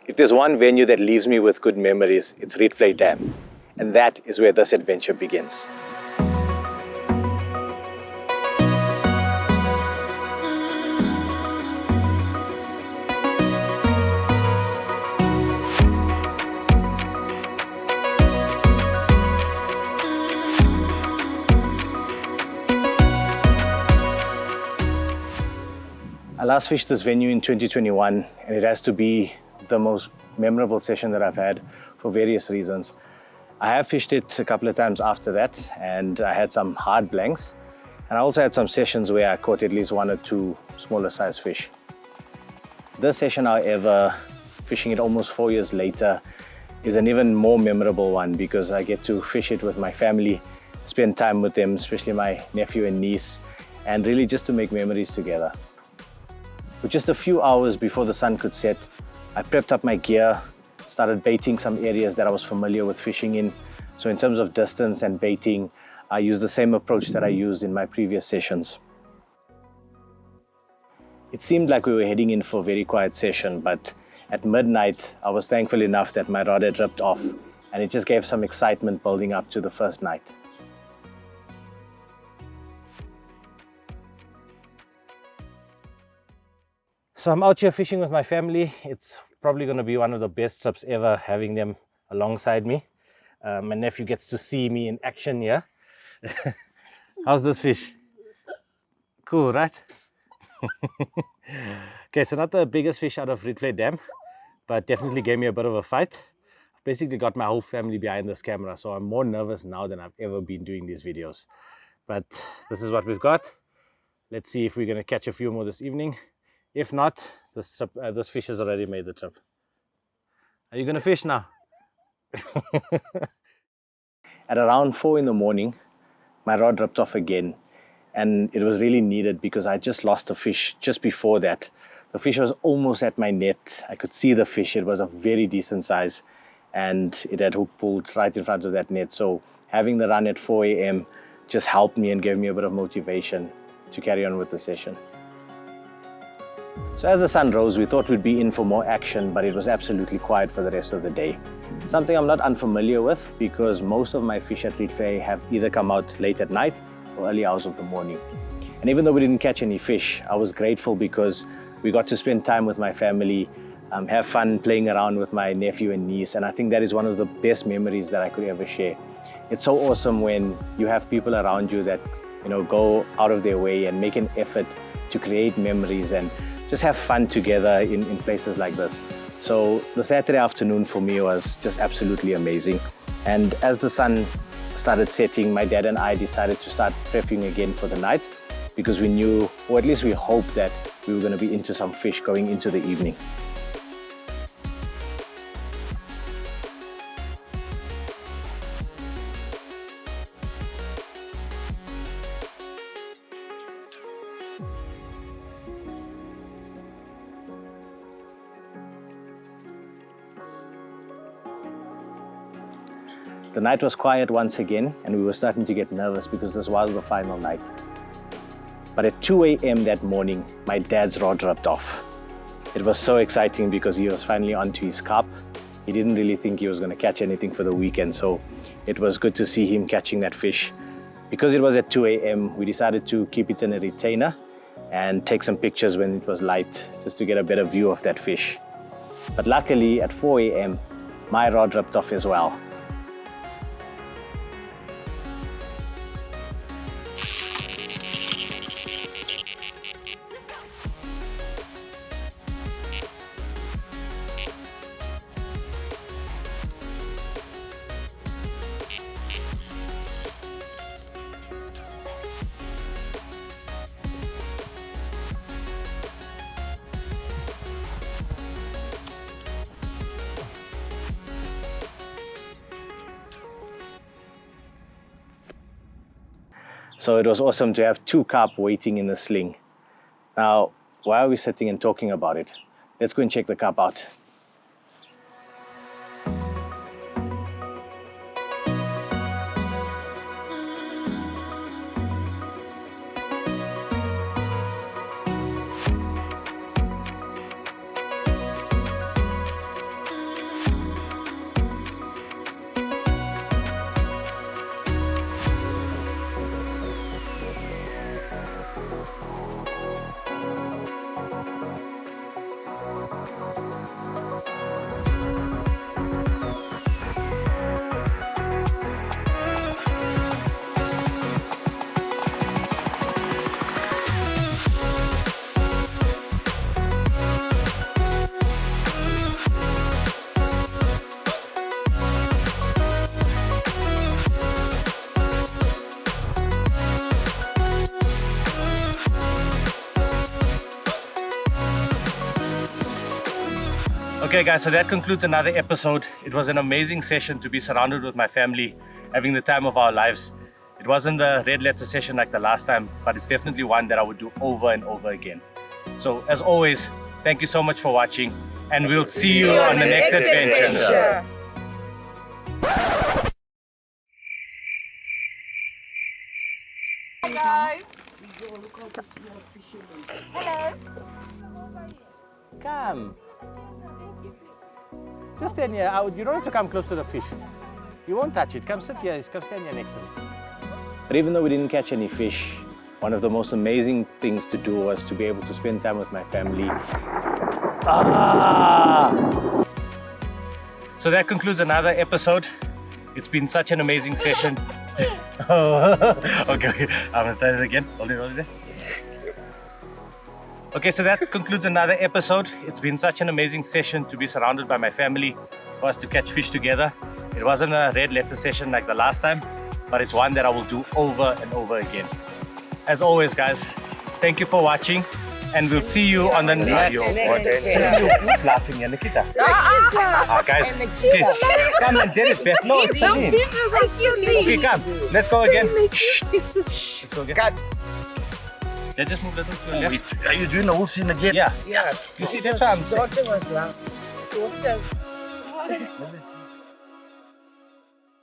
If there's one venue that leaves me with good memories, it's Rietvlei Dam. And that is where this adventure begins. I last fished this venue in 2021, and it has to be the most memorable session that I've had for various reasons. I have fished it a couple of times after that, and I had some hard blanks. And I also had some sessions where I caught at least one or two smaller size fish. This session, however, fishing it almost 4 years later, is an even more memorable one because I get to fish it with my family, spend time with them, especially my nephew and niece, and really just to make memories together. With just a few hours before the sun could set, I prepped up my gear, started baiting some areas that I was familiar with fishing in. So in terms of distance and baiting, I used the same approach that I used in my previous sessions. It seemed like we were heading in for a very quiet session, but at midnight, I was thankful enough that my rod had ripped off, and it just gave some excitement building up to the first night. So I'm out here fishing with my family. It's probably going to be one of the best trips ever, having them alongside me. My nephew gets to see me in action here. How's this fish? Cool, right? Okay, so not the biggest fish out of Rietvlei Dam, but definitely gave me a bit of a fight. I've basically got my whole family behind this camera, so I'm more nervous now than I've ever been doing these videos. But this is what we've got. Let's see if we're going to catch a few more this evening. If not, this fish has already made the trip. Are you going to fish now? At around 4 in the morning, my rod ripped off again. And it was really needed because I just lost a fish just before that. The fish was almost at my net. I could see the fish. It was a very decent size. And it had hook pulled right in front of that net. So having the run at 4 a.m. just helped me and gave me a bit of motivation to carry on with the session. So as the sun rose, we thought we'd be in for more action, but it was absolutely quiet for the rest of the day. Something I'm not unfamiliar with because most of my fish at Rietvlei have either come out late at night or early hours of the morning. And even though we didn't catch any fish, I was grateful because we got to spend time with my family, have fun playing around with my nephew and niece, and I think that is one of the best memories that I could ever share. It's so awesome when you have people around you that go out of their way and make an effort to create memories and just have fun together in places like this. So the Saturday afternoon for me was just absolutely amazing. And as the sun started setting, my dad and I decided to start prepping again for the night because we knew, or at least we hoped, that we were going to be into some fish going into the evening. The night was quiet once again, and we were starting to get nervous because this was the final night. But at 2 a.m. that morning, my dad's rod ripped off. It was so exciting because he was finally onto his carp. He didn't really think he was going to catch anything for the weekend, so it was good to see him catching that fish. Because it was at 2 a.m., we decided to keep it in a retainer and take some pictures when it was light, just to get a better view of that fish. But luckily, at 4 a.m., my rod ripped off as well. So it was awesome to have 2 carp waiting in the sling. Now, why are we sitting and talking about it? Let's go and check the carp out. Okay guys, so that concludes another episode. It was an amazing session to be surrounded with my family, having the time of our lives. It wasn't the red letter session like the last time, but it's definitely one that I would do over and over again. So as always, thank you so much for watching, and we'll see you on the next adventure. Hi guys. Hello. Come. Just stand here. You don't have to come close to the fish. You won't touch it. Come sit here. Come stand here next to me. But even though we didn't catch any fish, one of the most amazing things to do was to be able to spend time with my family. So that concludes another episode. It's been such an amazing session. Okay, I'm gonna try it again. Hold it there. Okay, so that concludes another episode. It's been such an amazing session to be surrounded by my family, for us to catch fish together. It wasn't a red letter session like the last time, but it's one that I will do over and over again. As always, guys, thank you for watching, and we'll see you on the next video. Who's laughing here, Nikita? Guys, come and get it back. No, it's me. Okay, come. Let's go again. Let's go again. Cut. Yeah, just move a little to the left. Are you doing the whole scene again? Yeah. Yes. You see, that's what I'm saying. Daughter was laughing. Daughters.